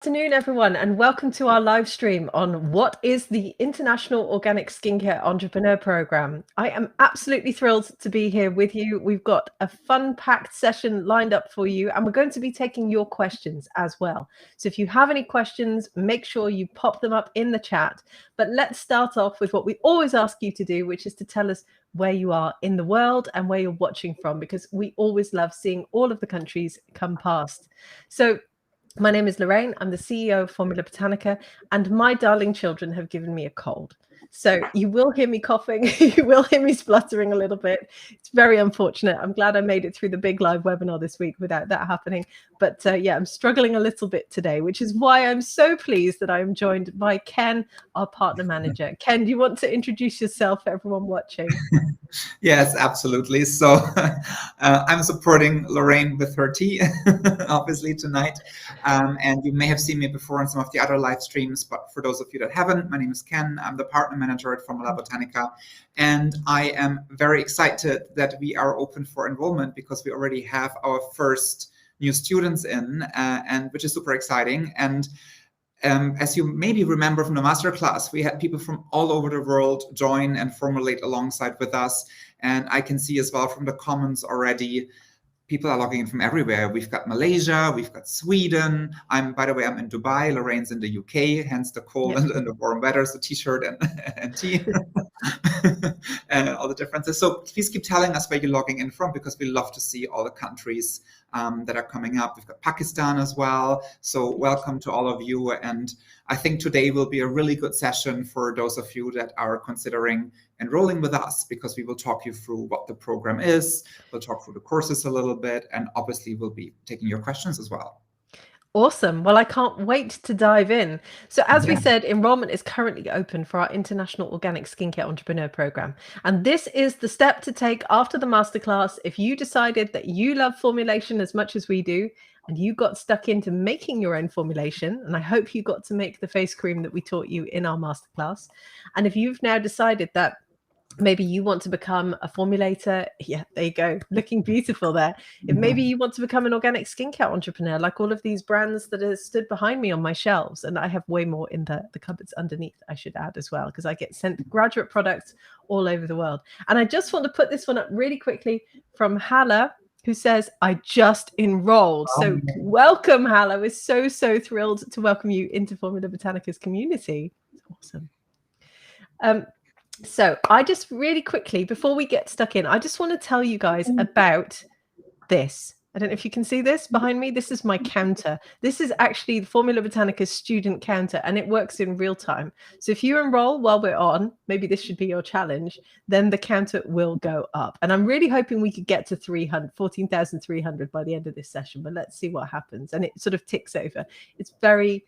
Afternoon, everyone, and welcome to our live stream on what is the International Organic Skincare Entrepreneur Program. I am absolutely thrilled to be here with you. We've got a fun-packed session lined up for you, and we're going to be taking your questions as well. So if you have any questions, make sure you pop them up in the chat. But let's start off with what we always ask you to do, which is to tell us where you are in the world and where you're watching from, because we always love seeing all of the countries come past. So my name is Lorraine. I'm the CEO of FormulaBotanica, and my darling children have given me a cold. So you will hear me coughing, you will hear me spluttering a little bit. It's very unfortunate. I'm glad I made it through the big live webinar this week without that happening. But yeah, I'm struggling a little bit today, which is why I'm so pleased that I am joined by Ken, our partner manager. Ken, do you want to introduce yourself for everyone watching? Yes, absolutely. So I'm supporting Lorraine with her tea, obviously, tonight. And you may have seen me before in some of the other live streams, but for those of you that haven't, my name is Ken. I'm the partner manager at FormulaBotanica. And I am very excited that we are open for enrollment because we already have our first new students in, and which is super exciting. And as you maybe remember from the masterclass, we had people from all over the world join and formulate alongside with us. And I can see as well from the comments already, people are logging in from everywhere. We've got Malaysia, we've got Sweden. By the way, I'm in Dubai. Lorraine's in the UK, hence the cold and the warm weather, so t-shirt and tea. And all the differences. So please keep telling us where you're logging in from, because we love to see all the countries that are coming up. We've got Pakistan as well. So welcome to all of you. And I think today will be a really good session for those of you that are considering enrolling with us, because we will talk you through what the program is. We'll talk through the courses a little bit, and obviously we'll be taking your questions as well. Awesome. Well, I can't wait to dive in. So as we said, enrollment is currently open for our International Organic Skincare Entrepreneur Program. And this is the step to take after the masterclass. If you decided that you love formulation as much as we do, and you got stuck into making your own formulation, and I hope you got to make the face cream that we taught you in our masterclass. And if you've now decided that maybe you want to become a formulator. Yeah, there you go. Looking beautiful there. If maybe you want to become an organic skincare entrepreneur, like all of these brands that are stood behind me on my shelves. And I have way more in the cupboards underneath, I should add as well, because I get sent graduate products all over the world. And I just want to put this one up really quickly from Hala, who says, I just enrolled. So welcome, Hala. We're so thrilled to welcome you into FormulaBotanica's community. It's awesome. So I just really quickly, before we get stuck in, I just want to tell you guys about this. I don't know if you can see this behind me. This is my counter. This is actually the FormulaBotanica's student counter, and it works in real time. So if you enroll while we're on, maybe this should be your challenge, then the counter will go up. And I'm really hoping we could get to 14,300 by the end of this session, but let's see what happens. And it sort of ticks over. It's very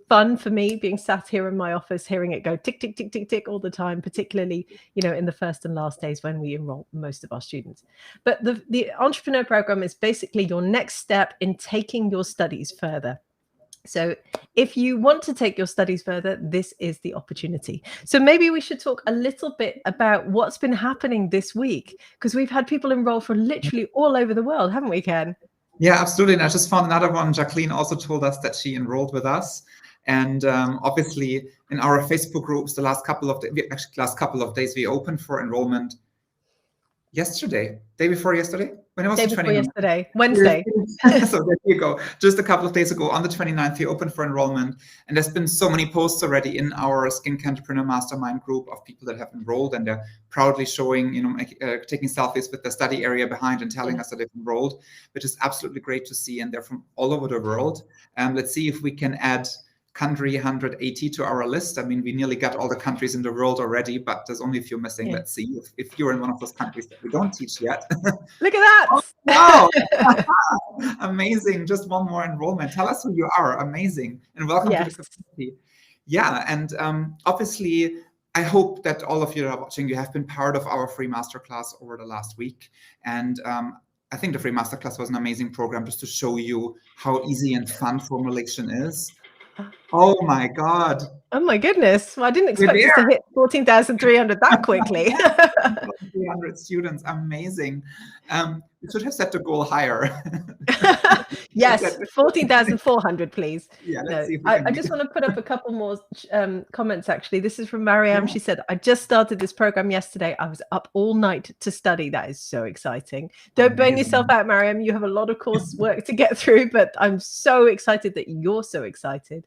fun for me being sat here in my office, hearing it go tick, tick, tick, tick, tick all the time, particularly, in the first and last days when we enroll most of our students. But the entrepreneur program is basically your next step in taking your studies further. So if you want to take your studies further, this is the opportunity. So maybe we should talk a little bit about what's been happening this week, because we've had people enroll from literally all over the world, haven't we, Ken? Yeah, absolutely. And I just found another one. Jacqueline also told us that she enrolled with us. And obviously, in our Facebook groups, the last couple of days, we opened for enrollment yesterday, day before yesterday. When it was day the before yesterday, Wednesday. So there you go. Just a couple of days ago, on the 29th, we opened for enrollment. And there's been so many posts already in our Skincare Entrepreneur Mastermind group of people that have enrolled, and they're proudly showing, taking selfies with the study area behind and telling us that they've enrolled, which is absolutely great to see. And they're from all over the world. Let's see if we can add country 180 to our list. I mean, we nearly got all the countries in the world already, but there's only a few missing. Yeah. Let's see if you're in one of those countries that we don't teach yet. Look at that. Oh, wow. Amazing. Just one more enrollment. Tell us who you are. Amazing. And welcome to the community. Yeah. And obviously, I hope that all of you that are watching, you have been part of our free masterclass over the last week. And I think the free masterclass was an amazing program just to show you how easy and fun formulation is. Oh my God. Oh my goodness. Well, I didn't expect us to hit 14,300 that quickly. 300 students. Amazing. should have set the goal higher. Yes, 14,400, please. Yeah, let's No, see if we I can just want to put up a couple more comments, actually. This is from Mariam. Yeah. She said, I just started this program yesterday. I was up all night to study. That is so exciting. Don't burn yourself out, Mariam. You have a lot of coursework to get through, but I'm so excited that you're so excited.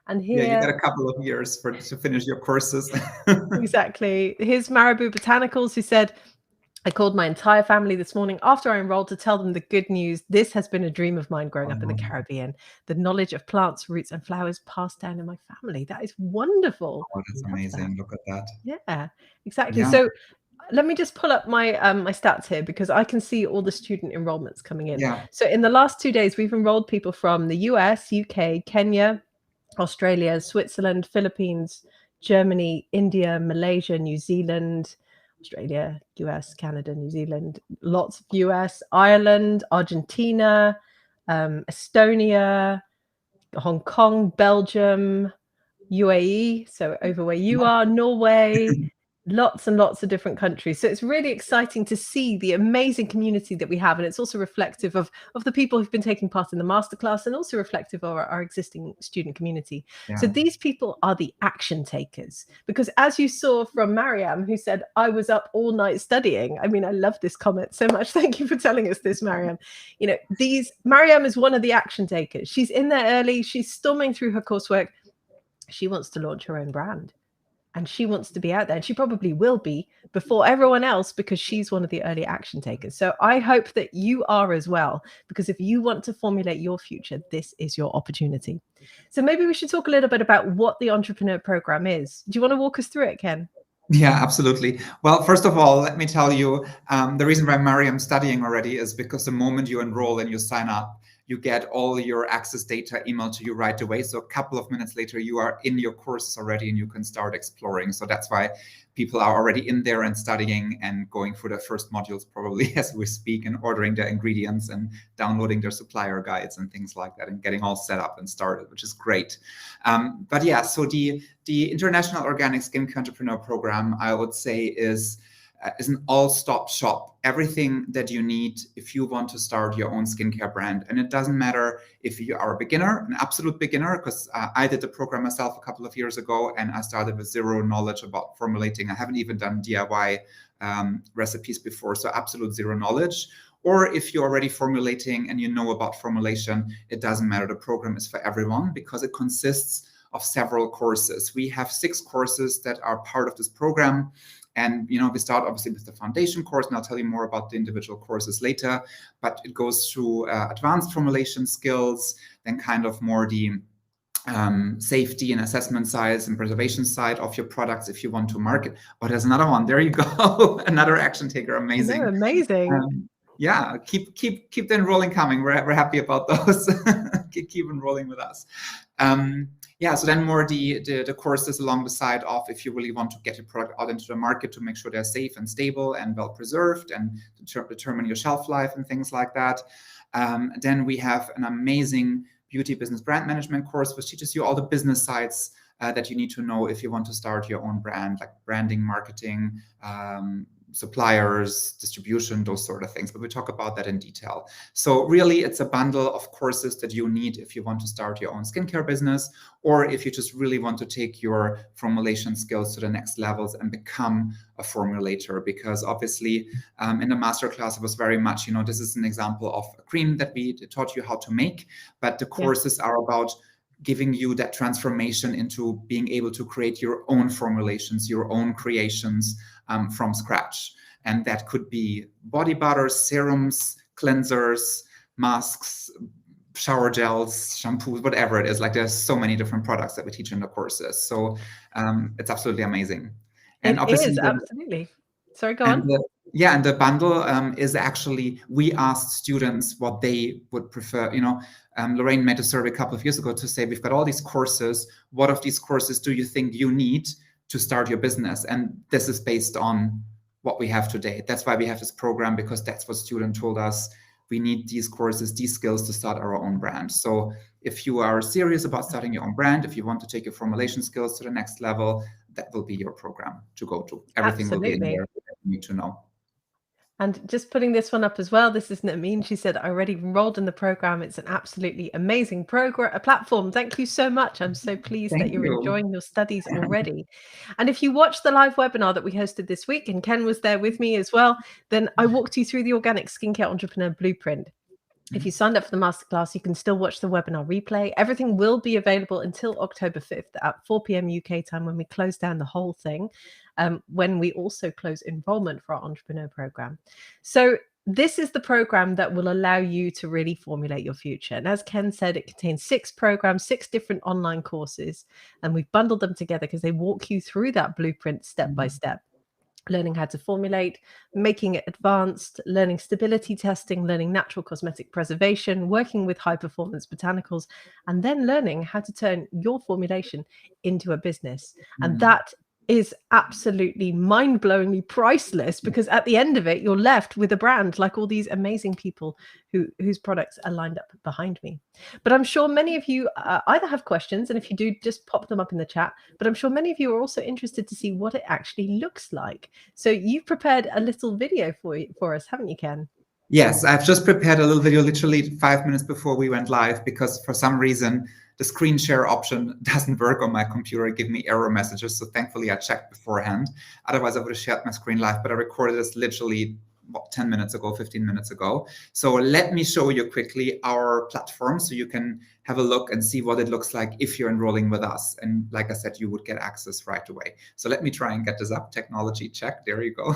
And here, yeah, you got a couple of years to finish your courses. Exactly. Here's Marabou Botanicals, who said, I called my entire family this morning after I enrolled to tell them the good news. This has been a dream of mine growing up in the Caribbean. The knowledge of plants, roots, and flowers passed down in my family. That is wonderful. Oh, that's amazing. Look at that. Yeah, exactly. Yeah. So let me just pull up my my stats here, because I can see all the student enrollments coming in. Yeah. So in the last 2 days, we've enrolled people from the US, UK, Kenya, Australia, Switzerland, Philippines, Germany, India, Malaysia, New Zealand, Australia, US, Canada, New Zealand, lots of US, Ireland, Argentina, Estonia, Hong Kong, Belgium, UAE, so over where you are, Norway, lots and lots of different countries. So it's really exciting to see the amazing community that we have. And it's also reflective of the people who've been taking part in the masterclass, and also reflective of our existing student community. Yeah. So these people are the action takers, because as you saw from Mariam, who said, I was up all night studying. I mean, I love this comment so much. Thank you for telling us this, Mariam. You know, Mariam is one of the action takers. She's in there early. She's storming through her coursework. She wants to launch her own brand. And she wants to be out there, and she probably will be before everyone else, because she's one of the early action takers. So I hope that you are as well, because if you want to formulate your future, this is your opportunity. So maybe we should talk a little bit about what the Entrepreneur Program is. Do you want to walk us through it, Ken? Yeah, absolutely. Well, first of all, let me tell you, the reason why Mariam's studying already is because the moment you enroll and you sign up, you get all your access data emailed to you right away. So a couple of minutes later, you are in your courses already and you can start exploring. So that's why people are already in there and studying and going through the first modules probably as we speak, and ordering their ingredients and downloading their supplier guides and things like that, and getting all set up and started, which is great. But yeah, so the International Organic Skincare Entrepreneur Program, I would say, is an all-stop shop. Everything that you need if you want to start your own skincare brand. And it doesn't matter if you are a beginner, an absolute beginner, because I did the program myself a couple of years ago, and I started with zero knowledge about formulating. I haven't even done DIY recipes before, so absolute zero knowledge. Or if you're already formulating and you know about formulation, it doesn't matter. The program is for everyone because it consists of several courses. We have 6 courses that are part of this program. And, you know, we start obviously with the foundation course, and I'll tell you more about the individual courses later, but it goes through advanced formulation skills, then kind of more the safety and assessment side and preservation side of your products if you want to market. Oh, there's another one. There you go. Another action taker. Amazing. No, amazing. Yeah, keep the enrolling coming. We're happy about those. keep enrolling with us. Yeah, so then more the courses along the side of if you really want to get your product out into the market to make sure they're safe and stable and well preserved, and determine your shelf life and things like that. Then we have an amazing beauty business brand management course, which teaches you all the business sides that you need to know if you want to start your own brand, like branding, marketing, suppliers, distribution, those sort of things. But we talk about that in detail. So really, it's a bundle of courses that you need if you want to start your own skincare business, or if you just really want to take your formulation skills to the next levels and become a formulator. Because obviously, in the masterclass, it was very much, you know, this is an example of a cream that we taught you how to make, but the courses are about giving you that transformation into being able to create your own formulations, your own creations from scratch. And that could be body butters, serums, cleansers, masks, shower gels, shampoos, whatever it is. Like, there's so many different products that we teach in the courses. So it's absolutely amazing. And obviously, absolutely. Sorry, go on. And the bundle is actually, we asked students what they would prefer. You know, Lorraine made a survey a couple of years ago to say, we've got all these courses. What of these courses do you think you need to start your business? And this is based on what we have today. That's why we have this program, because that's what students told us. We need these courses, these skills to start our own brand. So if you are serious about starting your own brand, if you want to take your formulation skills to the next level, that will be your program to go to. Everything will be in there that you need to know. And just putting this one up as well, this is Namin. She said, I already enrolled in the program. It's an absolutely amazing platform. Thank you so much. I'm so pleased that you're enjoying your studies already. And if you watched the live webinar that we hosted this week, and Ken was there with me as well, then I walked you through the Organic Skincare Entrepreneur Blueprint. If you signed up for the masterclass, you can still watch the webinar replay. Everything will be available until October 5th at 4 p.m. UK time, when we close down the whole thing, when we also close enrollment for our entrepreneur program. So this is the program that will allow you to really formulate your future. And as Ken said, it contains 6 programs, 6 different online courses, and we've bundled them together because they walk you through that blueprint step by step. Learning how to formulate, making it advanced, learning stability testing, learning natural cosmetic preservation, working with high performance botanicals, and then learning how to turn your formulation into a business. And that is absolutely mind-blowingly priceless, because at the end of it, you're left with a brand like all these amazing people whose products are lined up behind me. But I'm sure many of you either have questions, and if you do, just pop them up in the chat. But I'm sure many of you are also interested to see what it actually looks like. So you've prepared a little video for us, haven't you, Ken? Yes, I've just prepared a little video literally 5 minutes before we went live, because for some reason the screen share option doesn't work on my computer. It gives me error messages. So thankfully I checked beforehand. Otherwise I would have shared my screen live, but I recorded this literally 10 minutes ago, 15 minutes ago. So let me show you quickly our platform so you can have a look and see what it looks like if you're enrolling with us. And like I said, you would get access right away. So let me try and get this up. Technology check. There you go.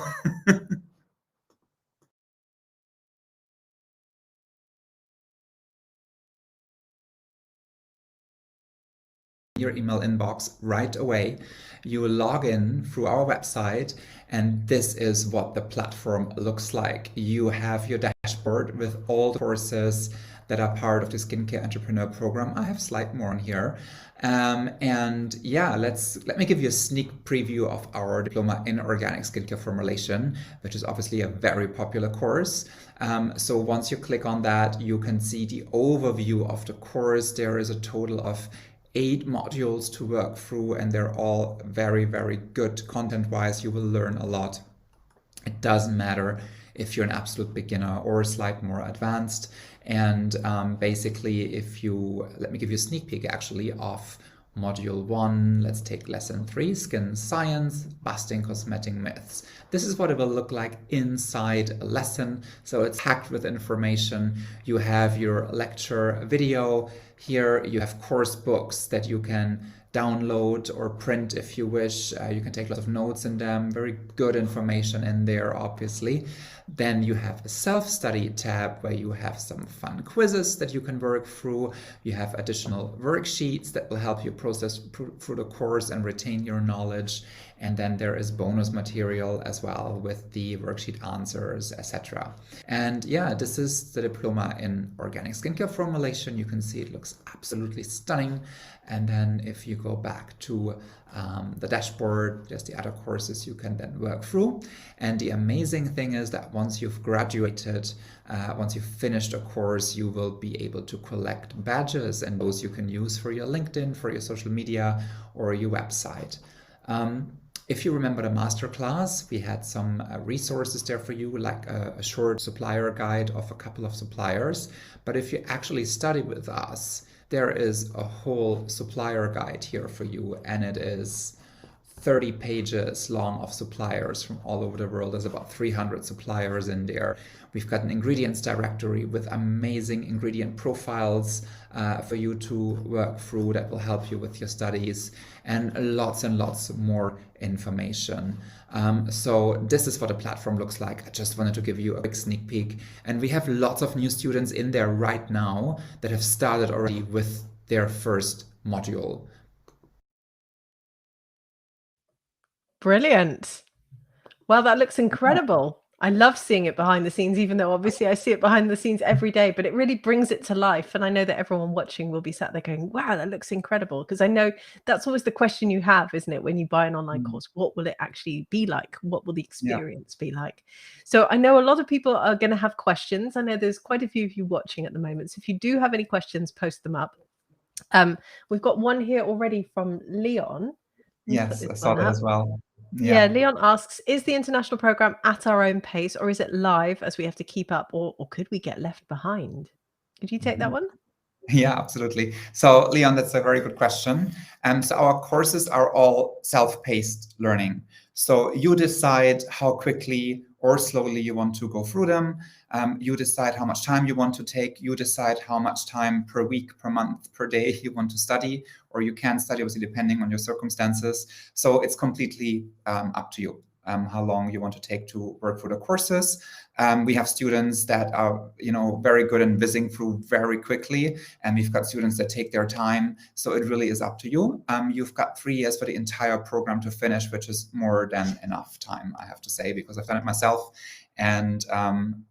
Your email inbox right away. You will log in through our website, and this is what the platform looks like. You have your dashboard with all the courses that are part of the Skincare Entrepreneur Program. I have a slide more on here. And yeah, let me give you a sneak preview of our diploma in organic skincare formulation, which is obviously a very popular course. So once you click on that, you can see the overview of the course. There is a total of 8 modules to work through, and they're all very, very good content-wise. You will learn a lot. It doesn't matter if you're an absolute beginner or slightly more advanced. And basically, let me give you a sneak peek actually of Module 1, let's take Lesson 3, Skin Science, Busting Cosmetic Myths. This is what it will look like inside a lesson. So it's packed with information. You have your lecture video. Here you have course books that you can download or print if you wish. You can take lots of notes in them. Very good information in there, obviously. Then you have a self-study tab where you have some fun quizzes that you can work through. You have additional worksheets that will help you process through the course and retain your knowledge. And then there is bonus material as well with the worksheet answers, etc. And yeah, this is the diploma in organic skincare formulation. You can see it looks absolutely stunning. And then if you go back to the dashboard, there's the other courses you can then work through. And the amazing thing is that once you've graduated, once you've finished a course, you will be able to collect badges, and those you can use for your LinkedIn, for your social media, or your website. If you remember the masterclass, we had some resources there for you, like a short supplier guide of a couple of suppliers. But if you actually study with us, there is a whole supplier guide here for you, and it is 30 pages long of suppliers from all over the world. There's about 300 suppliers in there. We've got an ingredients directory with amazing ingredient profiles for you to work through that will help you with your studies, and lots more information. So this is what the platform looks like. I just wanted to give you a quick sneak peek. And we have lots of new students in there right now that have started already with their first module. Brilliant. Well, that looks incredible. I love seeing it behind the scenes, even though obviously I see it behind the scenes every day, but it really brings it to life. And I know that everyone watching will be sat there going, wow, that looks incredible. Because I know that's always the question you have, isn't it? When you buy an online course, what will it actually be like? What will the experience be like? So I know a lot of people are going to have questions. I know there's quite a few of you watching at the moment. So if you do have any questions, post them up. We've got one here already from Leon. Yes, I saw that as well. Yeah, Leon asks, is the international program at our own pace, or is it live as we have to keep up, or could we get left behind? Could you take that one? Yeah, absolutely. So Leon, that's a very good question. So our courses are all self-paced learning. So you decide how quickly or slowly you want to go through them. You decide how much time you want to take. You decide how much time per week, per month, per day you want to study, or you can study, obviously, depending on your circumstances. So it's completely up to you. How long you want to take to work through the courses. We have students that are, very good in whizzing through very quickly, and we've got students that take their time. So it really is up to you. You've got 3 years for the entire program to finish, which is more than enough time, I have to say, because I've done it myself. And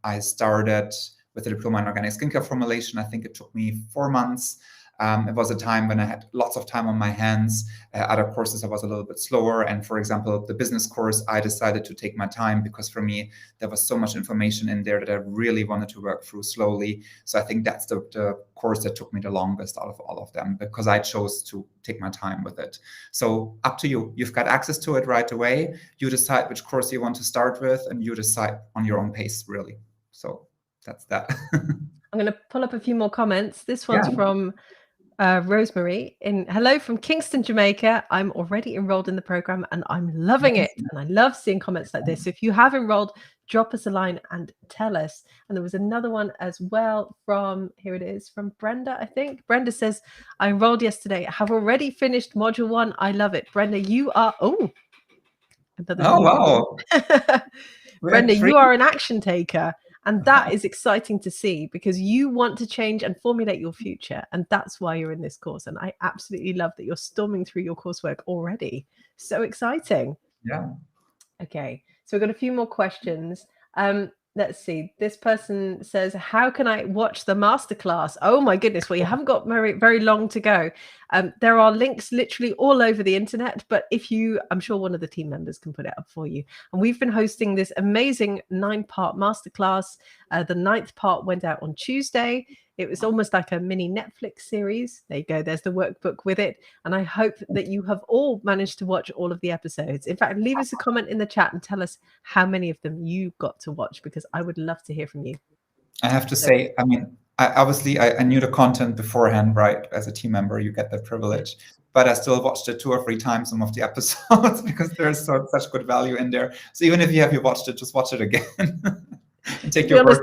I started with the diploma in organic skincare formulation. I think it took me 4 months. It was a time when I had lots of time on my hands. Other courses I was a little bit slower. And for example, the business course, I decided to take my time because for me, there was so much information in there that I really wanted to work through slowly. So I think that's the course that took me the longest out of all of them, because I chose to take my time with it. So up to you. You've got access to it right away. You decide which course you want to start with, and you decide on your own pace, really. So that's that. I'm going to pull up a few more comments. This one's from Rosemary. Hello from Kingston, Jamaica. I'm already enrolled in the program and I'm loving it. And I love seeing comments like this. So if you have enrolled, drop us a line and tell us. And there was another one as well from, here it is, from Brenda, I think. Brenda says, I enrolled yesterday. I have already finished module 1. I love it. Brenda, you are, wow. Brenda, you are an action taker. And that is exciting to see, because you want to change and formulate your future. And that's why you're in this course. And I absolutely love that you're storming through your coursework already. So exciting. Yeah. Okay. So we've got a few more questions. Let's see. This person says, how can I watch the masterclass? Oh my goodness. Well, you haven't got very long to go. There are links literally all over the internet, but I'm sure one of the team members can put it up for you. And we've been hosting this amazing 9-part masterclass. The 9th part went out on Tuesday. It was almost like a mini Netflix series. There you go. There's the workbook with it. And I hope that you have all managed to watch all of the episodes. In fact, leave us a comment in the chat and tell us how many of them you got to watch, because I would love to hear from you. I have to say, I mean, I knew the content beforehand, right? As a team member, you get that privilege. But I still watched it 2 or 3 times, some of the episodes, because there's such good value in there. So even if you have watched it, just watch it again. And take your honest,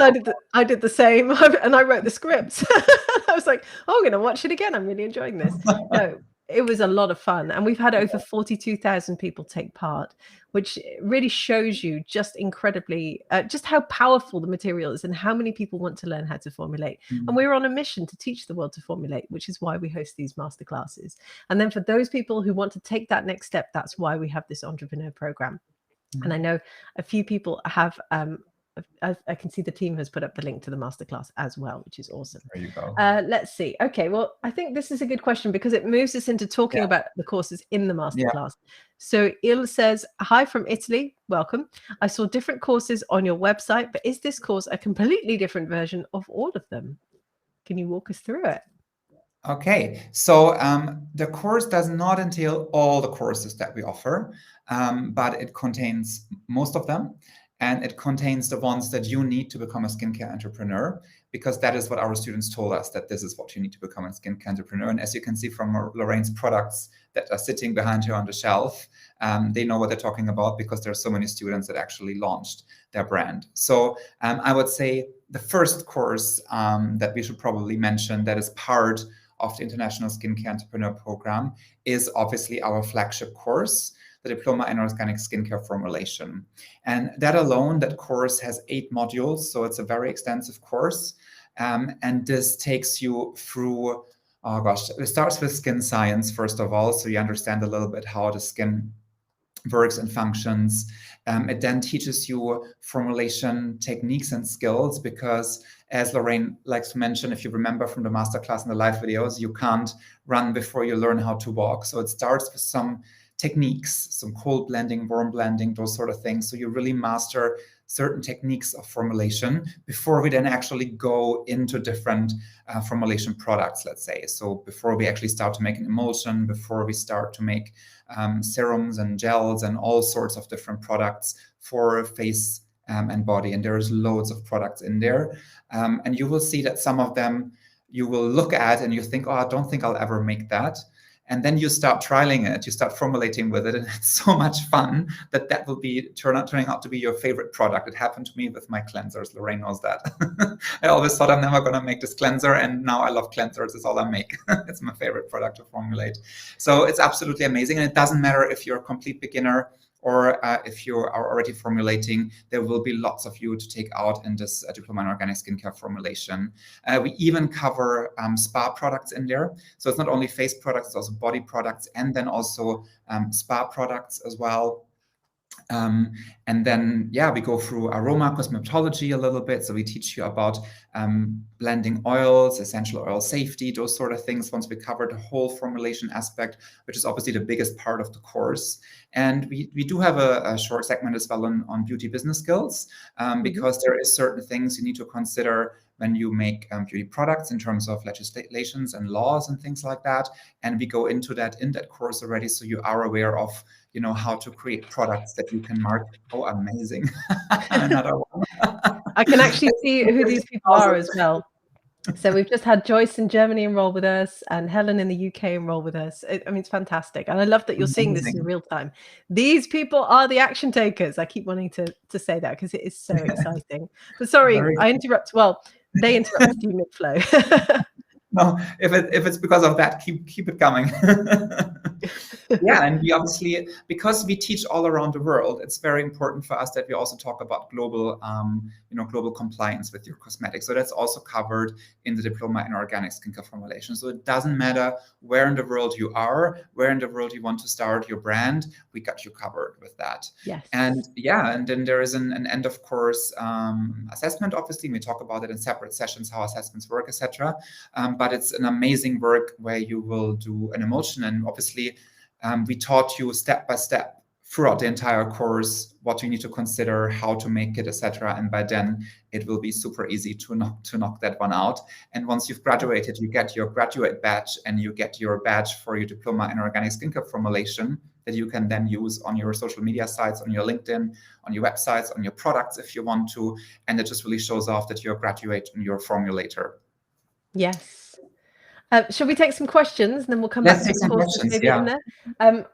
I did the same, and I wrote the scripts. I was like, oh, I'm going to watch it again. I'm really enjoying this. No, it was a lot of fun. And we've had over 42,000 people take part, which really shows you just incredibly, just how powerful the material is and how many people want to learn how to formulate. And we're on a mission to teach the world to formulate, which is why we host these masterclasses. And then for those people who want to take that next step, that's why we have this entrepreneur program. And I know a few people have, I can see the team has put up the link to the masterclass as well, which is awesome. There you go. Let's see. Okay, well, I think this is a good question because it moves us into talking about the courses in the masterclass. So Il says, hi from Italy, welcome. I saw different courses on your website, but is this course a completely different version of all of them? Can you walk us through it? Okay, so the course does not entail all the courses that we offer, but it contains most of them. And it contains the ones that you need to become a skincare entrepreneur, because that is what our students told us, that this is what you need to become a skincare entrepreneur. And as you can see from Lorraine's products that are sitting behind her on the shelf, they know what they're talking about, because there are so many students that actually launched their brand. So I would say the first course that we should probably mention that is part of the International Skincare Entrepreneur Program is obviously our flagship course, the Diploma in Organic Skincare Formulation. And that alone, that course has 8 modules, so it's a very extensive course. And this takes you through, it starts with skin science, first of all, so you understand a little bit how the skin works and functions. It then teaches you formulation techniques and skills, because as Lorraine likes to mention, if you remember from the masterclass and the live videos, you can't run before you learn how to walk. So it starts with some techniques, some cold blending, warm blending, those sort of things. So you really master certain techniques of formulation before we then actually go into different formulation products, let's say. So before we actually start to make an emulsion, before we start to make serums and gels and all sorts of different products for face and body. And there's loads of products in there. And you will see that some of them you will look at and you think, oh, I don't think I'll ever make that. And then you start trialing it, you start formulating with it, and it's so much fun that that will be turning out to be your favorite product. It happened to me with my cleansers. Lorraine knows that. I always thought I'm never going to make this cleanser, and now I love cleansers. It's all I make. It's my favorite product to formulate. So it's absolutely amazing, and it doesn't matter if you're a complete beginner or if you are already formulating, there will be lots of you to take out in this Diploma in Organic Skincare formulation. We even cover spa products in there. So it's not only face products, it's also body products, and then also spa products as well. And then, yeah, we go through aroma cosmetology a little bit. So we teach you about blending oils, essential oil safety, those sort of things. Once we cover the whole formulation aspect, which is obviously the biggest part of the course. And we do have a short segment as well on beauty business skills, because there is certain things you need to consider when you make beauty products in terms of legislations and laws and things like that. And we go into that in that course already, so you are aware of, you know, how to create products that you can market. Oh, amazing. Another one. I can actually see who these people are as well. So we've just had Joyce in Germany enroll with us and Helen in the UK enroll with us. I mean, it's fantastic. And I love that you're seeing this in real time. These people are the action takers. I keep wanting to say that because it is so exciting. But sorry, I interrupt. Well, they interrupted you mid-flow. No, if it's because of that, keep it coming. Yeah, and we obviously, because we teach all around the world, it's very important for us that we also talk about global, global compliance with your cosmetics. So that's also covered in the Diploma in Organic Skincare Formulation. So it doesn't matter where in the world you are, where in the world you want to start your brand, we got you covered with that. Yes. And yeah, and then there is an end of course assessment. Obviously, we talk about it in separate sessions, how assessments work, etc. But it's an amazing work where you will do an emulsion, and obviously we taught you step by step throughout the entire course what you need to consider, how to make it, etc. And by then it will be super easy to knock that one out. And once you've graduated, you get your graduate badge and you get your badge for your Diploma in Organic Skincare Formulation that you can then use on your social media sites, on your LinkedIn, on your websites, on your products if you want to. And it just really shows off that you're a graduate and you're a formulator. Yes. Shall we take some questions and then we'll come back to the courses maybe in there?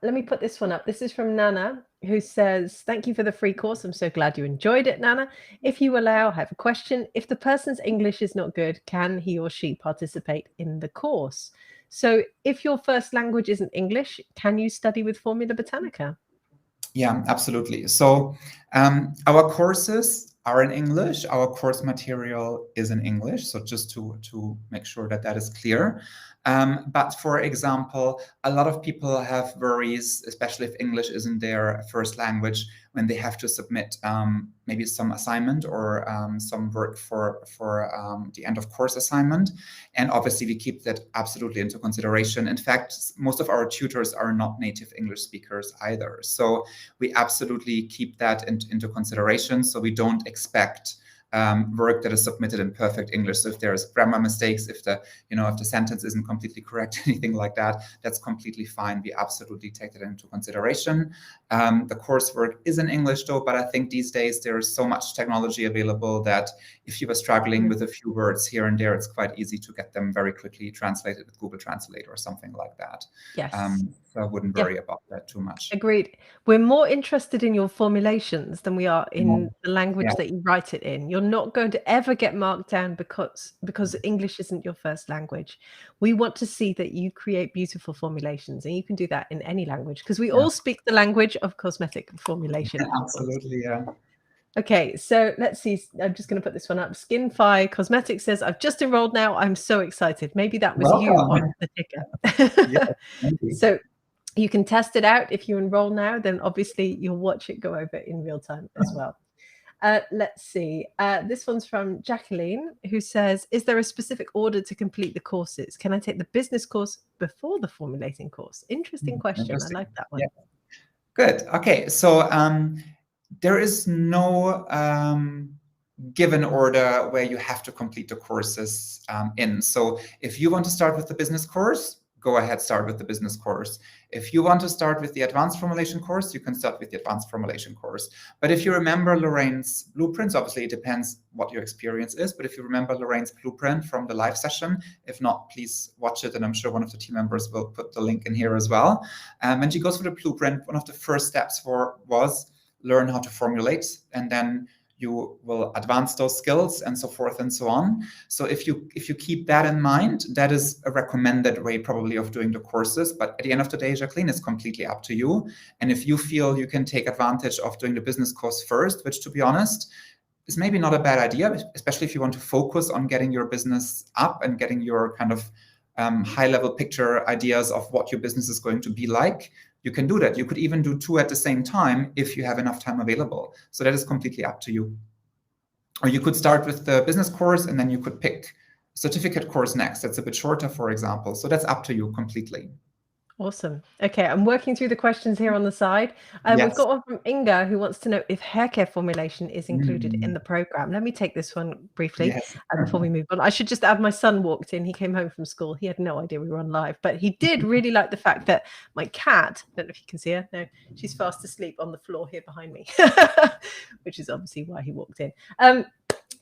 Let me put this one up. This is from Nana, who says, thank you for the free course. I'm so glad you enjoyed it, Nana. If you allow, I have a question. If the person's English is not good, can he or she participate in the course? So if your first language isn't English, can you study with FormulaBotanica? Yeah, absolutely. So our courses are in English. Our course material is in English. So just to make sure that that is clear. But for example, a lot of people have worries, especially if English isn't their first language, when they have to submit maybe some assignment or some work for the end of course assignment. And obviously we keep that absolutely into consideration. In fact, most of our tutors are not native English speakers either. So we absolutely keep that into consideration. So we don't expect work that is submitted in perfect English. So if there's grammar mistakes, if the sentence isn't completely correct, anything like that, that's completely fine. We absolutely take that into consideration. The coursework is in English though, but I think these days there's so much technology available that if you were struggling with a few words here and there, it's quite easy to get them very quickly translated with Google Translate or something like that. Yes. So I wouldn't worry about that too much. Agreed. We're more interested in your formulations than we are in the language that you write it in. You're not going to ever get marked down because English isn't your first language. We want to see that you create beautiful formulations, and you can do that in any language because we all speak the language of cosmetic formulation. Absolutely, yeah. Okay, so let's see. I'm just going to put this one up. Skinfi Cosmetics says, I've just enrolled now. I'm so excited. Maybe that was you on the ticker. Yeah, so you can test it out. If you enroll now, then obviously you'll watch it go over in real time as well. Let's see. This one's from Jacqueline, who says, is there a specific order to complete the courses? Can I take the business course before the formulating course? Interesting question. I like that one. Yeah. Good. Okay. So There is no given order where you have to complete the courses in. So if you want to start with the business course, go ahead, start with the business course. If you want to start with the advanced formulation course, you can start with the advanced formulation course. But if you remember Lorraine's blueprints, obviously it depends what your experience is, but if you remember Lorraine's blueprint from the live session, if not, please watch it, and I'm sure one of the team members will put the link in here as well. When she goes through the blueprint, one of the first steps was learn how to formulate, and then you will advance those skills and so forth and so on. So if you keep that in mind, that is a recommended way probably of doing the courses. But at the end of the day, Jacqueline, it's completely up to you. And if you feel you can take advantage of doing the business course first, which to be honest, is maybe not a bad idea, especially if you want to focus on getting your business up and getting your kind of high-level picture ideas of what your business is going to be like, you can do that. You could even do 2 at the same time if you have enough time available. So that is completely up to you. Or you could start with the business course and then you could pick a certificate course next. That's a bit shorter, for example. So that's up to you completely. Awesome. Okay, I'm working through the questions here on the side. Yes. We've got one from Inga who wants to know if hair care formulation is included in the program. Let me take this one briefly before we move on. I should just add, my son walked in. He came home from school. He had no idea we were on live, but he did really like the fact that my cat, I don't know if you can see her. No, she's fast asleep on the floor here behind me, which is obviously why he walked in.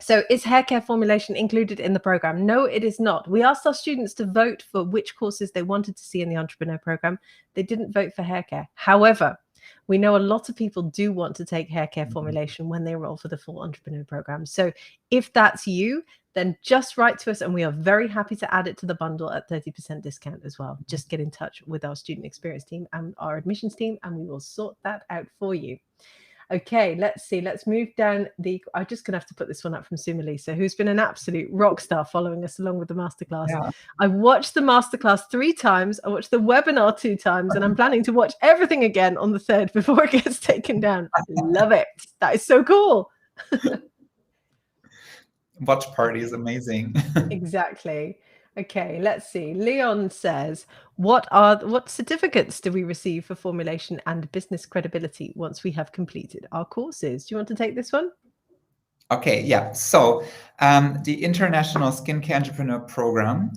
So is hair care formulation included in the program? No, it is not. We asked our students to vote for which courses they wanted to see in the entrepreneur program. They didn't vote for hair care. However, we know a lot of people do want to take hair care formulation when they enroll for the full entrepreneur program. So if that's you, then just write to us and we are very happy to add it to the bundle at 30% discount as well. Just get in touch with our student experience team and our admissions team and we will sort that out for you. Okay, let's see. Let's move down I'm just going to have to put this one up from Sumalisa, who's been an absolute rock star following us along with the masterclass. Yeah. I watched the masterclass 3 times. I watched the webinar 2 times, and I'm planning to watch everything again on the 3rd before it gets taken down. I love it. That is so cool. Watch party is amazing. Exactly. Okay, let's see. Leon says, what certificates do we receive for formulation and business credibility once we have completed our courses? Do you want to take this one? Okay, yeah. So the International Skincare Entrepreneur Program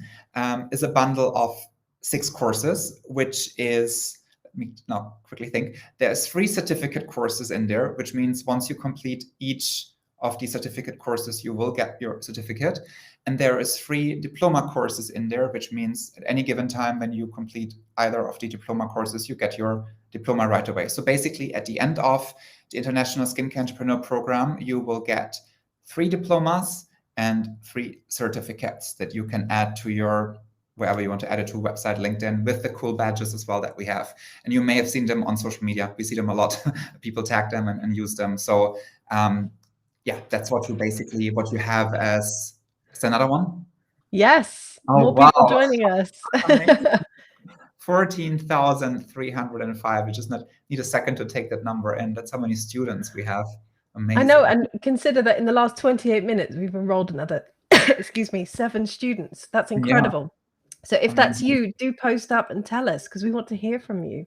is a bundle of 6 courses, which is, let me now quickly think, there's 3 certificate courses in there, which means once you complete each of the certificate courses, you will get your certificate. And there is 3 diploma courses in there, which means at any given time when you complete either of the diploma courses, you get your diploma right away. So basically at the end of the International Skincare Entrepreneur Program, you will get 3 diplomas and 3 certificates that you can add to your, wherever you want to add it to, website, LinkedIn, with the cool badges as well that we have. And you may have seen them on social media. We see them a lot. People tag them and use them. So yeah, that's what you have as, is there another one? Yes, more people joining us. 14,305. You just need a second to take that number in. That's how many students we have. Amazing. I know, and consider that in the last 28 minutes, we've enrolled another, 7 students. That's incredible. Yeah. So if that's you, do post up and tell us, because we want to hear from you.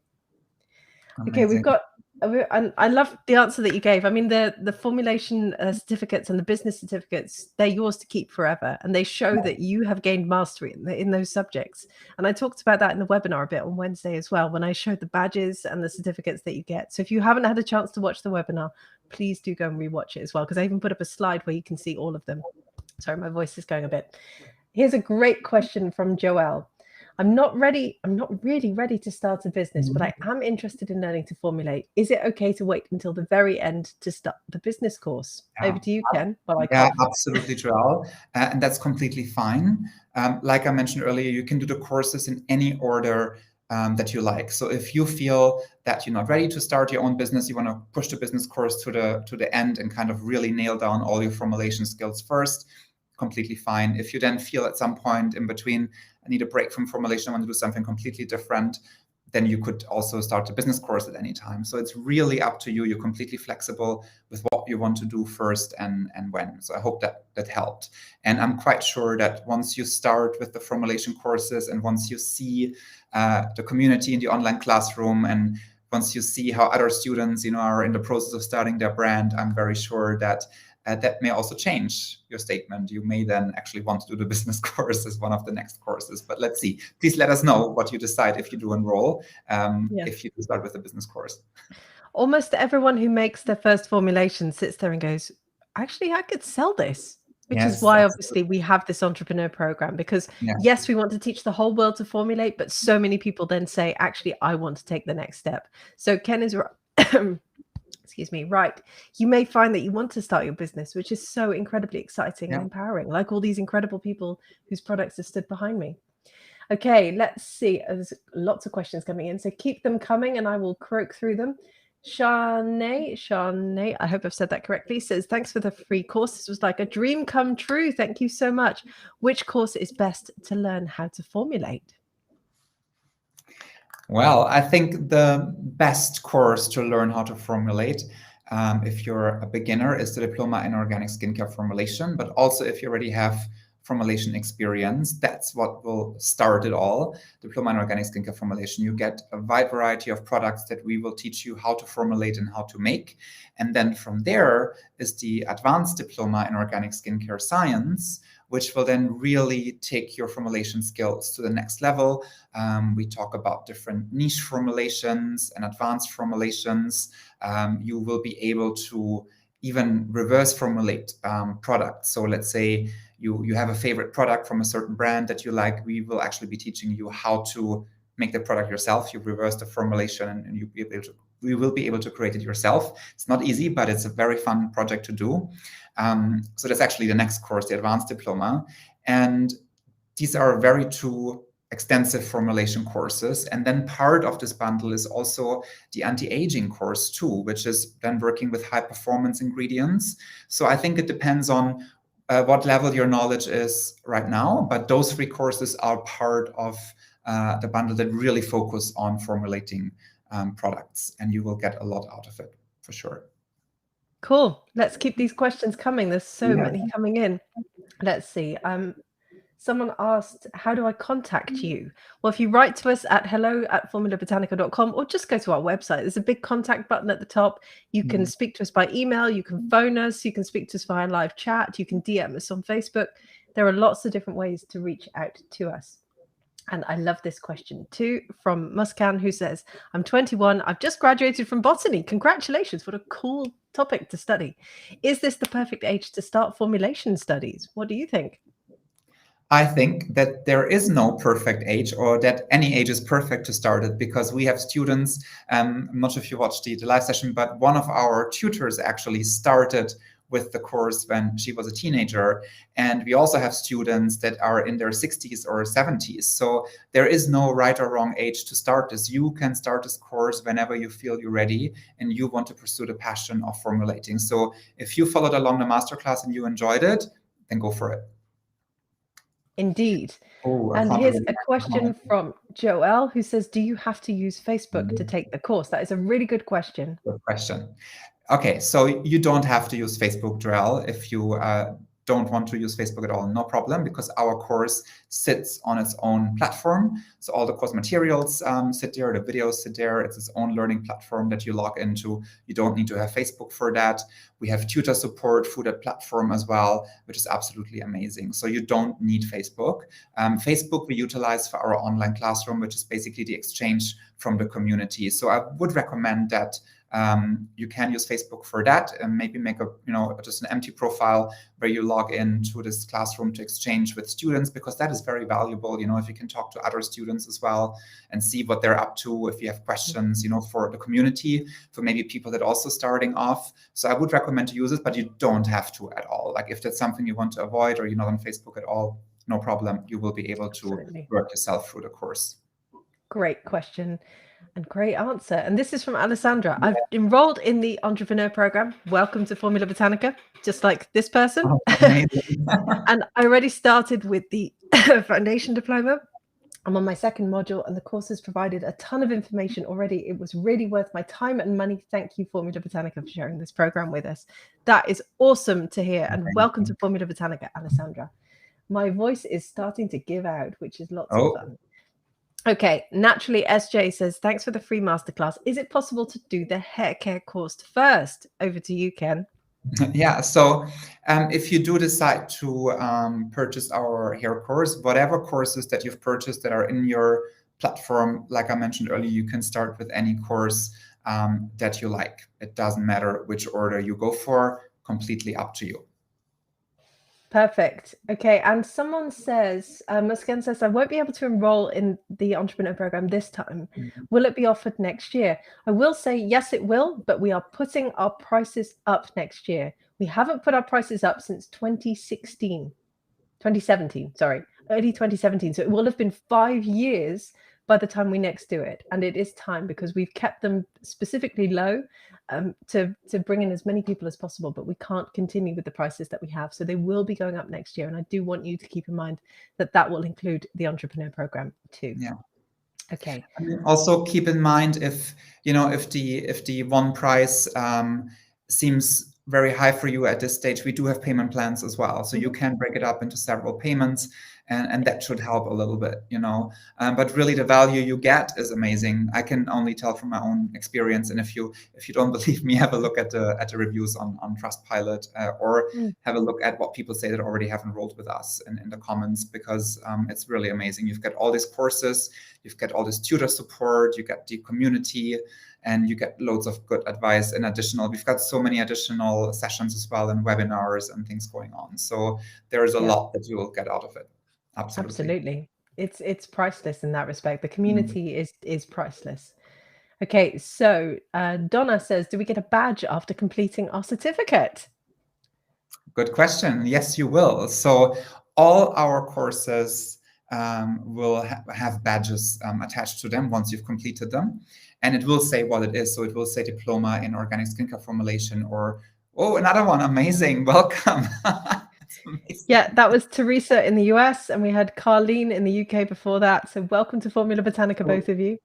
Amazing. Okay, we've got, and I love the answer that you gave. I mean, the formulation certificates and the business certificates, they're yours to keep forever. And they show that you have gained mastery in those subjects. And I talked about that in the webinar a bit on Wednesday as well, when I showed the badges and the certificates that you get. So if you haven't had a chance to watch the webinar, please do go and rewatch it as well, because I even put up a slide where you can see all of them. Sorry, my voice is going a bit. Here's a great question from Joelle. I'm not really ready to start a business, but I am interested in learning to formulate. Is it okay to wait until the very end to start the business course? Yeah. Over to you, Ken. Well, yeah, absolutely, Joelle. And that's completely fine. Like I mentioned earlier, you can do the courses in any order that you like. So if you feel that you're not ready to start your own business, you want to push the business course to the end and kind of really nail down all your formulation skills first, completely fine. If you then feel at some point in between, I need a break from formulation, I want to do something completely different, then you could also start a business course at any time. So it's really up to you. You're completely flexible with what you want to do first and when. So I hope that helped. And I'm quite sure that once you start with the formulation courses and once you see the community in the online classroom and once you see how other students, are in the process of starting their brand, I'm very sure that that may also change your statement. You may then actually want to do the business course as one of the next courses. But let's see. Please let us know what you decide if you do enroll, if you start with the business course. Almost everyone who makes their first formulation sits there and goes, actually, I could sell this. Which is why, obviously, we have this entrepreneur program, because yes, we want to teach the whole world to formulate, but so many people then say, actually, I want to take the next step. So Ken is excuse me, right. You may find that you want to start your business, which is so incredibly exciting and empowering, like all these incredible people whose products are stood behind me. Okay, let's see. There's lots of questions coming in, so keep them coming and I will croak through them. Shanae, I hope I've said that correctly, says, thanks for the free course. This was like a dream come true. Thank you so much. Which course is best to learn how to formulate? Well, I think the best course to learn how to formulate, if you're a beginner, is the Diploma in Organic Skincare Formulation. But also if you already have formulation experience, that's what will start it all. Diploma in Organic Skincare Formulation, you get a wide variety of products that we will teach you how to formulate and how to make. And then from there is the Advanced Diploma in Organic Skincare Science, which will then really take your formulation skills to the next level. We talk about different niche formulations and advanced formulations. You will be able to even reverse formulate products. So let's say you have a favorite product from a certain brand that you like. We will actually be teaching you how to make the product yourself. You reverse the formulation and we will be able to create it yourself. It's not easy, but it's a very fun project to do. So that's actually the next course, the Advanced Diploma. And these are very two extensive formulation courses. And then part of this bundle is also the anti-aging course too, which is then working with high performance ingredients. So I think it depends on what level your knowledge is right now, but those 3 courses are part of the bundle that really focus on formulating products, and you will get a lot out of it for sure. Cool. Let's keep these questions coming. There's so many coming in. Let's see. Someone asked, how do I contact you? Well, if you write to us at hello@formulabotanica.com or just go to our website, there's a big contact button at the top. You can speak to us by email, you can phone us, you can speak to us via live chat, you can DM us on Facebook. There are lots of different ways to reach out to us. And I love this question too from Muskan, who says, I'm 21. I've just graduated from botany. Congratulations. What a cool topic to study. Is this the perfect age to start formulation studies? What do you think? I think that there is no perfect age, or that any age is perfect to start it, because we have students, I'm not sure if you watched the live session, but one of our tutors actually started with the course when she was a teenager. And we also have students that are in their 60s or 70s. So there is no right or wrong age to start this. You can start this course whenever you feel you're ready and you want to pursue the passion of formulating. So if you followed along the masterclass and you enjoyed it, then go for it. Indeed. And here's a question from Joelle, who says, do you have to use Facebook to take the course? That is a really good question. Good question. Okay, so you don't have to use Facebook, Joelle. If you don't want to use Facebook at all, no problem, because our course sits on its own platform. So all the course materials sit there, the videos sit there. It's its own learning platform that you log into. You don't need to have Facebook for that. We have tutor support through that platform as well, which is absolutely amazing. So you don't need Facebook. Facebook we utilize for our online classroom, which is basically the exchange from the community. So I would recommend that you can use Facebook for that, and maybe make a just an empty profile where you log into this classroom to exchange with students, because that is very valuable. If you can talk to other students as well and see what they're up to, if you have questions, for the community, for maybe people that are also starting off. So I would recommend to use it, but you don't have to at all. Like if that's something you want to avoid, or you're not on Facebook at all, no problem. You will be able to work yourself through the course. Great question. And great answer. And this is from Alessandra. I've enrolled in the entrepreneur program. Welcome to FormulaBotanica, just like this person. Oh, and I already started with the foundation diploma. I'm on my second module, and the course has provided a ton of information already. It was really worth my time and money. Thank you, FormulaBotanica, for sharing this program with us. That is awesome to hear. And welcome to FormulaBotanica, Alessandra. My voice is starting to give out, which is lots of fun. Okay, naturally, SJ says, thanks for the free masterclass. Is it possible to do the hair care course first? Over to you, Ken. Yeah, so if you do decide to purchase our hair course, whatever courses that you've purchased that are in your platform, like I mentioned earlier, you can start with any course that you like. It doesn't matter which order you go for, completely up to you. Perfect. Okay, and someone says, Muskan says, I won't be able to enroll in the entrepreneur program this time. Will it be offered next year? I will say, yes, it will, but we are putting our prices up next year. We haven't put our prices up since 2017, sorry, early 2017. So it will have been 5 years by the time we next do it. And it is time because we've kept them specifically low to bring in as many people as possible, but we can't continue with the prices that we have. So they will be going up next year. And I do want you to keep in mind that that will include the entrepreneur program too. Yeah. Okay. I mean, also keep in mind if the one price seems very high for you at this stage, we do have payment plans as well. So you can break it up into several payments, and that should help a little bit, but really the value you get is amazing. I can only tell from my own experience. And if you don't believe me, have a look at the reviews on Trustpilot or have a look at what people say that already have enrolled with us in the comments, because it's really amazing. You've got all these courses, you've got all this tutor support, you get the community, and you get loads of good advice. In additional, we've got so many additional sessions as well, and webinars and things going on. So there is a lot that you will get out of it. Absolutely. It's priceless in that respect. The community is priceless. Okay, so Donna says, do we get a badge after completing our certificate? Good question. Yes, you will. So all our courses will have badges attached to them once you've completed them. And it will say what it is. So it will say diploma in organic skincare formulation, or, oh, another one. Amazing. Welcome. Yeah, that was Teresa in the US, and we had Carlene in the UK before that. So welcome to FormulaBotanica, both of you.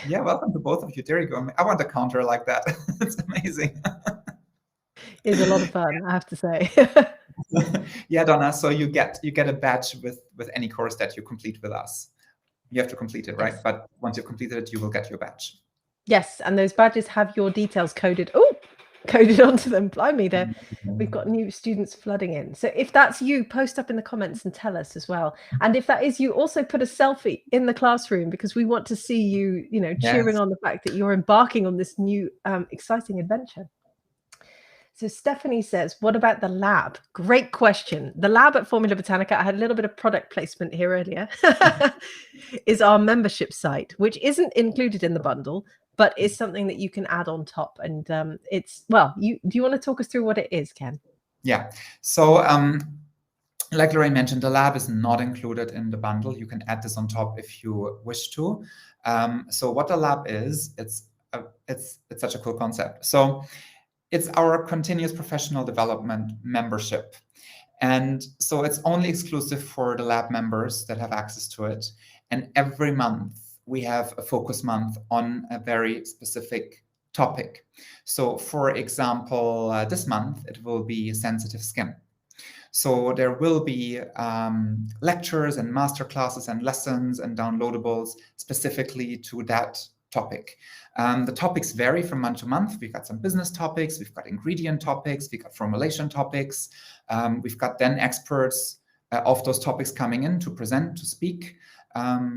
Yeah, welcome to both of you. There you go. I want a counter like that. It's amazing. It's a lot of fun, I have to say. Yeah, Donna. So you get a badge with any course that you complete with us. You have to complete it, right? Yes. But once you've completed it, you will get your badge. Yes, and those badges have your details coded. Oh, coded onto them. Blimey, there. We've got new students flooding in. So if that's you, post up in the comments and tell us as well. And if that is you, also put a selfie in the classroom, because we want to see you, cheering on the fact that you're embarking on this new exciting adventure. So Stephanie says, what about the lab? Great question. The lab at FormulaBotanica, I had a little bit of product placement here earlier, is our membership site, which isn't included in the bundle, but is something that you can add on top. And it's, well, do you want to talk us through what it is, Ken? Yeah. So like Lorraine mentioned, the lab is not included in the bundle. You can add this on top if you wish to. So what the lab is, it's such a cool concept. So it's our continuous professional development membership. And so it's only exclusive for the lab members that have access to it. And every month we have a focus month on a very specific topic. So for example, this month it will be sensitive skin. So there will be lectures and masterclasses and lessons and downloadables specifically to that topic. The topics vary from month to month. We've got some business topics, we've got ingredient topics, we've got formulation topics. We've got then experts of those topics coming in to present, to speak.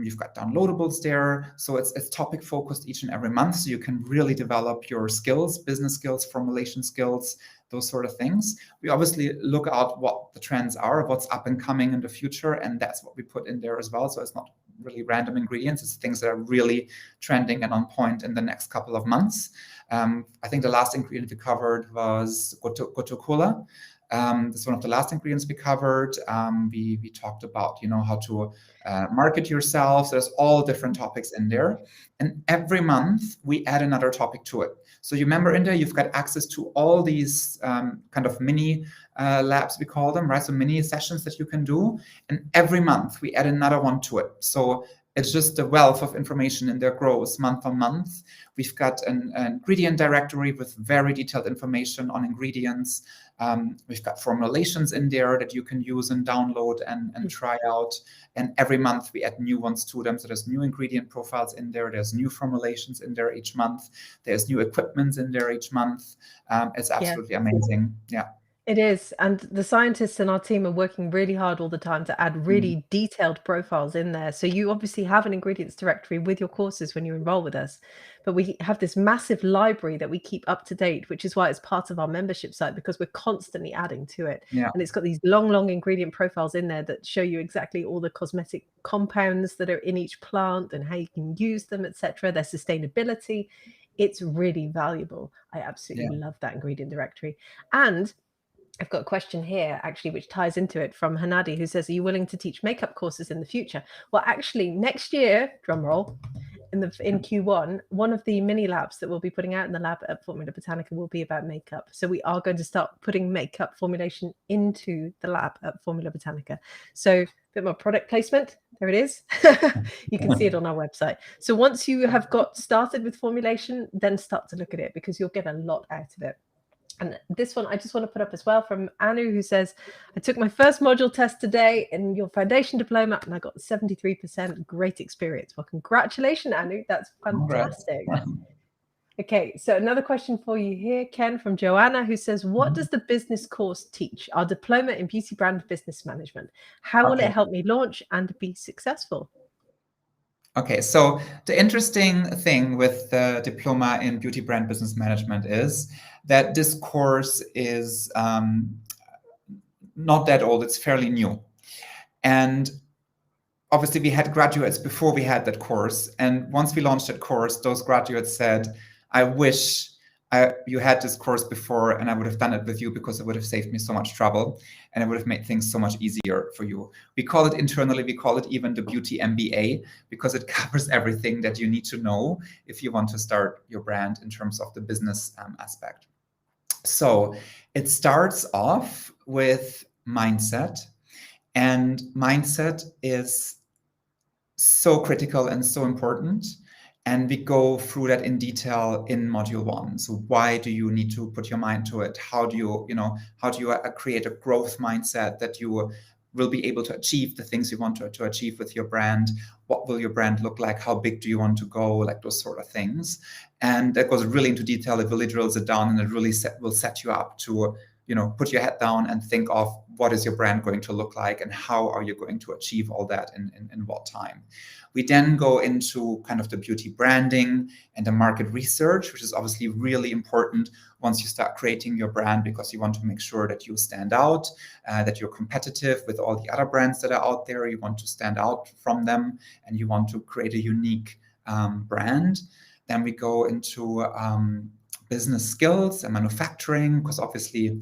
You've got downloadables there. So it's topic focused each and every month. So you can really develop your skills, business skills, formulation skills, those sort of things. We obviously look out what the trends are, what's up and coming in the future. And that's what we put in there as well. So it's not really random ingredients. It's things that are really trending and on point in the next couple of months. I think the last ingredient we covered was gotu kola. This is one of the last ingredients we covered. We talked about, how to market yourself. So there's all different topics in there. And every month we add another topic to it. So you remember in there, you've got access to all these kind of mini labs, we call them, right? So mini sessions that you can do. And every month we add another one to it. So it's just a wealth of information in there grows month on month. We've got an ingredient directory with very detailed information on ingredients. We've got formulations in there that you can use and download and try out. And every month we add new ones to them. So there's new ingredient profiles in there. There's new formulations in there each month. There's new equipment in there each month. It's absolutely amazing. Yeah. It is. And the scientists in our team are working really hard all the time to add really detailed profiles in there. So you obviously have an ingredients directory with your courses when you enroll with us. But we have this massive library that we keep up to date, which is why it's part of our membership site, because we're constantly adding to it. Yeah. And it's got these long ingredient profiles in there that show you exactly all the cosmetic compounds that are in each plant and how you can use them, etc., their sustainability. It's really valuable. I absolutely love that ingredient directory. And I've got a question here, actually, which ties into it from Hanadi, who says, are you willing to teach makeup courses in the future? Well, actually, next year, drum roll, in Q1, one of the mini labs that we'll be putting out in the lab at FormulaBotanica will be about makeup. So we are going to start putting makeup formulation into the lab at FormulaBotanica. So a bit more product placement. There it is. You can see it on our website. So once you have got started with formulation, then start to look at it, because you'll get a lot out of it. And this one I just want to put up as well from Anu, who says, I took my first module test today in your foundation diploma and I got 73%. Great experience. Well, congratulations, Anu. That's fantastic. Okay, so another question for you here, Ken, from Joanna, who says, what does the business course teach? Our diploma in beauty brand business management. How will it help me launch and be successful? Okay, so the interesting thing with the diploma in beauty brand business management is that this course is not that old. It's fairly new. And obviously we had graduates before we had that course. And once we launched that course, those graduates said, I wish you had this course before and I would have done it with you, because it would have saved me so much trouble and it would have made things so much easier for you. We call it internally, we call it even the beauty MBA, because it covers everything that you need to know if you want to start your brand in terms of the business aspect. So it starts off with mindset, and mindset is so critical and so important. And we go through that in detail in module 1. So why do you need to put your mind to it? How do you create a growth mindset that you will be able to achieve the things you want to achieve with your brand? What will your brand look like? How big do you want to go? Like those sort of things. And that goes really into detail. It really drills it down, and it really will set you up to put your head down and think of what is your brand going to look like and how are you going to achieve all that in what time. We then go into kind of the beauty branding and the market research, which is obviously really important once you start creating your brand, because you want to make sure that you stand out, that you're competitive with all the other brands that are out there. You want to stand out from them and you want to create a unique brand. Then we go into business skills and manufacturing, because obviously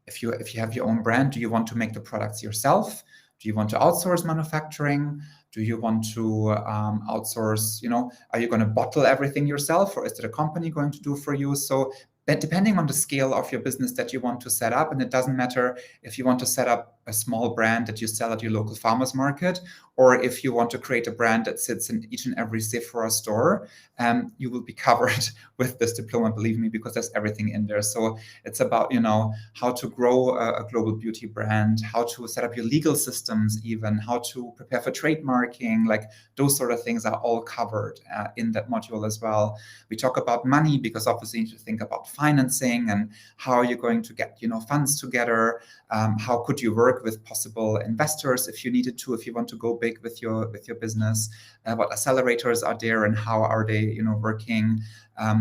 if you have your own brand, do you want to make the products yourself? Do you want to outsource manufacturing? Do you want to outsource, are you going to bottle everything yourself, or is it a company going to do for you? So that depending on the scale of your business that you want to set up, and it doesn't matter if you want to set up a small brand that you sell at your local farmer's market, or if you want to create a brand that sits in each and every Sephora store, you will be covered with this diploma, believe me, because there's everything in there. So it's about, how to grow a global beauty brand, how to set up your legal systems, even how to prepare for trademarking, like those sort of things are all covered in that module as well. We talk about money, because obviously you need to think about financing and how are you going to get, funds together. How could you work with possible investors if you needed to, if you want to go big with your business? What accelerators are there and how are they, working?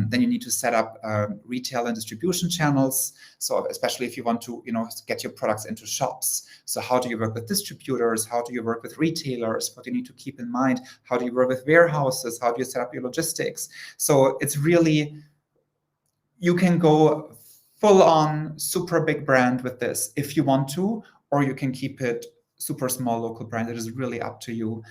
Then you need to set up retail and distribution channels. So especially if you want to, get your products into shops. So how do you work with distributors? How do you work with retailers? What do you need to keep in mind? How do you work with warehouses? How do you set up your logistics? So it's really, you can go full on super big brand with this if you want to, or you can keep it super small local brand. It is really up to you.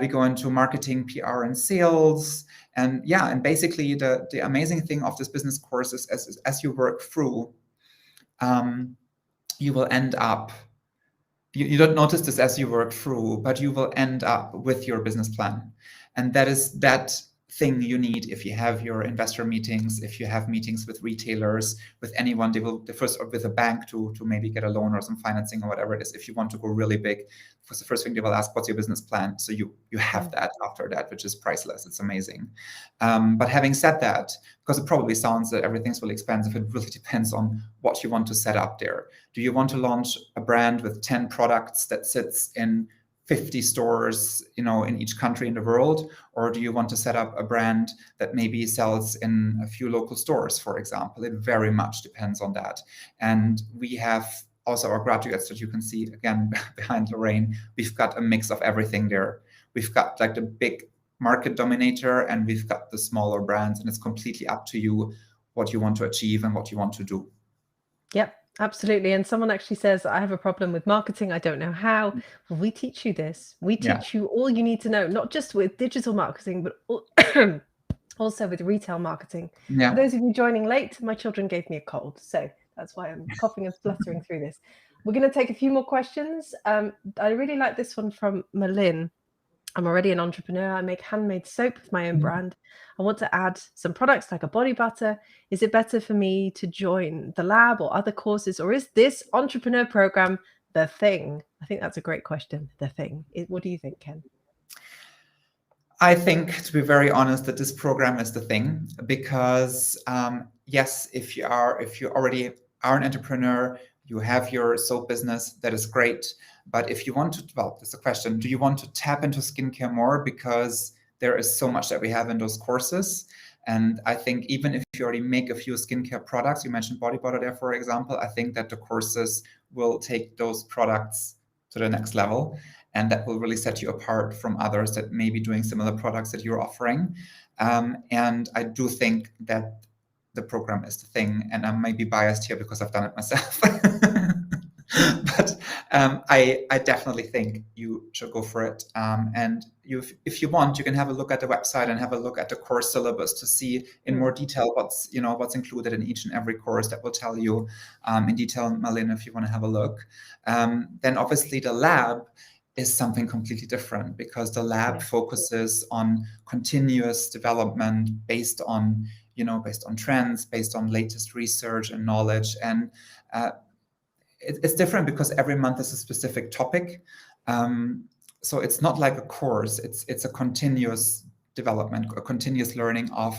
We go into marketing, PR, and sales. And basically the amazing thing of this business course is as you work through, you will end up, you don't notice this as you work through, but you will end up with your business plan. And that is that thing you need if you have your investor meetings, if you have meetings with retailers, with anyone, with a bank to maybe get a loan or some financing or whatever it is. If you want to go really big, for the first thing they will ask, what's your business plan? So you have that after that, which is priceless. It's amazing. But having said that, because it probably sounds that everything's really expensive, it really depends on what you want to set up there. Do you want to launch a brand with 10 products that sits in 50 stores, in each country in the world? Or do you want to set up a brand that maybe sells in a few local stores, for example? It very much depends on that. And we have also our graduates that you can see again behind Lorraine. We've got a mix of everything there. We've got like the big market dominator and we've got the smaller brands, and it's completely up to you what you want to achieve and what you want to do. Yep. Absolutely. And someone actually says, I have a problem with marketing. I don't know how. Well, we teach you this. We teach you all you need to know, not just with digital marketing, but also with retail marketing. For those of you joining late, my children gave me a cold. So that's why I'm coughing and spluttering through this. We're going to take a few more questions. I really like this one from Malin. I'm already an entrepreneur. I make handmade soap with my own brand. I want to add some products like a body butter. Is it better for me to join the lab or other courses, or is this entrepreneur program the thing? I think that's a great question. The thing. What do you think, Ken? I think, to be very honest, that this program is the thing, because yes, if you already are an entrepreneur, you have your soap business, that is great. But if you want to, well, that's the question, do you want to tap into skincare more? Because there is so much that we have in those courses. And I think even if you already make a few skincare products, you mentioned body butter there, for example, I think that the courses will take those products to the next level. And that will really set you apart from others that may be doing similar products that you're offering. And I do think that the program is the thing. And I might be biased here because I've done it myself. But I definitely think you should go for it. And if you want, you can have a look at the website and have a look at the course syllabus to see in more detail what's included in each and every course. That will tell you in detail, Malin, if you want to have a look. Then obviously the lab is something completely different, because the lab focuses on continuous development based on trends, based on latest research and knowledge. And it's different because every month is a specific topic. So it's not like a course, it's a continuous development, a continuous learning of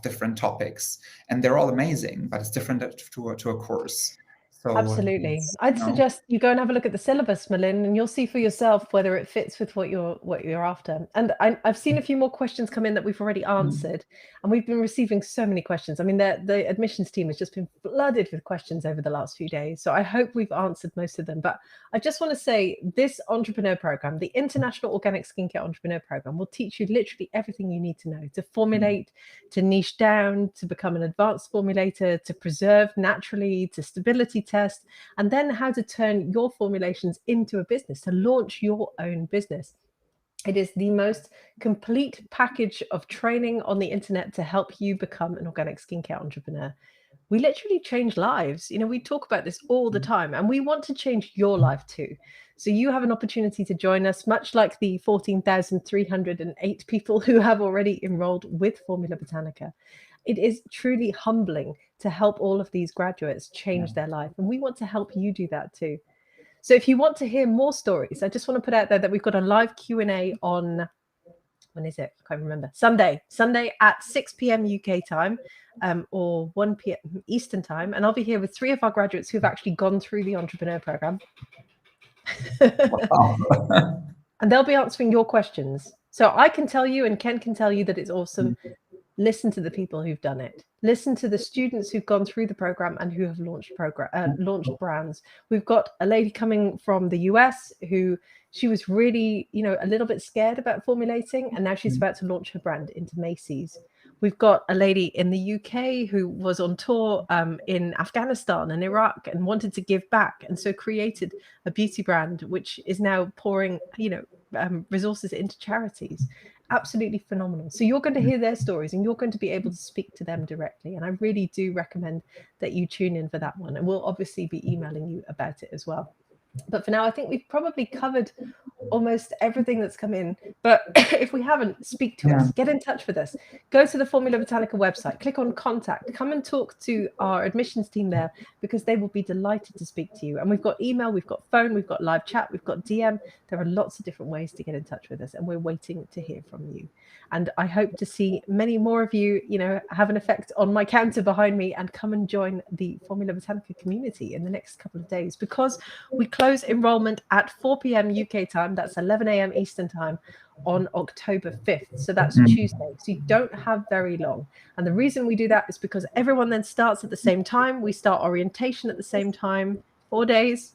different topics. And they're all amazing, but it's different to a course. So, absolutely. I'd suggest you go and have a look at the syllabus, Malin, and you'll see for yourself whether it fits with what you're after. And I've seen a few more questions come in that we've already answered, and we've been receiving so many questions. I mean, the admissions team has just been flooded with questions over the last few days. So I hope we've answered most of them. But I just want to say this entrepreneur program, the International Organic Skincare Entrepreneur Program, will teach you literally everything you need to know to formulate, to niche down, to become an advanced formulator, to preserve naturally, to stability test, and then how to turn your formulations into a business, to launch your own business. It is the most complete package of training on the internet to help you become an organic skincare entrepreneur. We literally change lives. We talk about this all the time, and we want to change your life too. So you have an opportunity to join us, much like the 14,308 people who have already enrolled with FormulaBotanica. It is truly humbling to help all of these graduates change their life. And we want to help you do that too. So if you want to hear more stories, I just want to put out there that we've got a live Q&A on, when is it? I can't remember. Sunday at 6 p.m. UK time, or 1 p.m. Eastern time. And I'll be here with 3 of our graduates who've actually gone through the entrepreneur program. And they'll be answering your questions. So I can tell you, and Ken can tell you, that it's awesome. Listen to the people who've done it. Listen to the students who've gone through the program and who have launched brands. We've got a lady coming from the US who she was really, a little bit scared about formulating, and now she's about to launch her brand into Macy's. We've got a lady in the UK who was on tour in Afghanistan and Iraq and wanted to give back, and so created a beauty brand which is now pouring, resources into charities. Absolutely phenomenal. So you're going to hear their stories and you're going to be able to speak to them directly. And I really do recommend that you tune in for that one. And we'll obviously be emailing you about it as well. But for now, I think we've probably covered almost everything that's come in. But if we haven't, speak to us, get in touch with us, go to the FormulaBotanica website, click on contact, come and talk to our admissions team there, because they will be delighted to speak to you. And we've got email, we've got phone, we've got live chat, we've got DM. There are lots of different ways to get in touch with us, and we're waiting to hear from you. And I hope to see many more of you, have an effect on my counter behind me and come and join the FormulaBotanica community in the next couple of days, because we close enrollment at 4 p.m. UK time. That's 11 a.m. Eastern time on October 5th. So that's Tuesday. So you don't have very long. And the reason we do that is because everyone then starts at the same time. We start orientation at the same time. 4 days.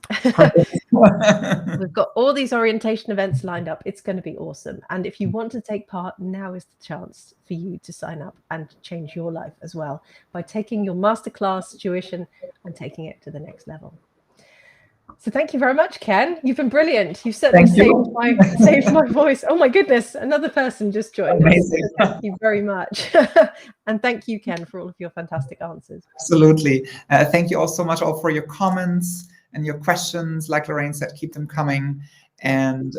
We've got all these orientation events lined up. It's going to be awesome. And if you want to take part, now is the chance for you to sign up and change your life as well by taking your masterclass tuition and taking it to the next level. So thank you very much, Ken. You've been brilliant. You've certainly saved my voice. Oh my goodness, another person just joined us. Thank you very much. And thank you, Ken, for all of your fantastic answers. Absolutely. Thank you all so much all for your comments and your questions. Like Lorraine said, keep them coming. And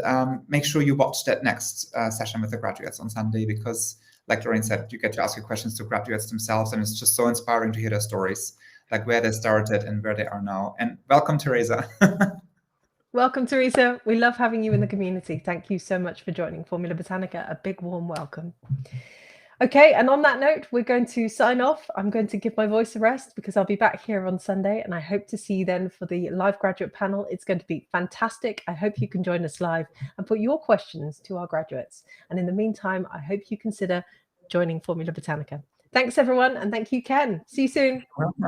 make sure you watch that next session with the graduates on Sunday, because like Lorraine said, you get to ask your questions to graduates themselves. And it's just so inspiring to hear their stories, like where they started and where they are now. And welcome, Teresa. Welcome, Teresa. We love having you in the community. Thank you so much for joining FormulaBotanica. A big warm welcome. Okay, and on that note, we're going to sign off. I'm going to give my voice a rest because I'll be back here on Sunday, and I hope to see you then for the live graduate panel. It's going to be fantastic. I hope you can join us live and put your questions to our graduates. And in the meantime, I hope you consider joining FormulaBotanica. Thanks, everyone, and thank you, Ken. See you soon.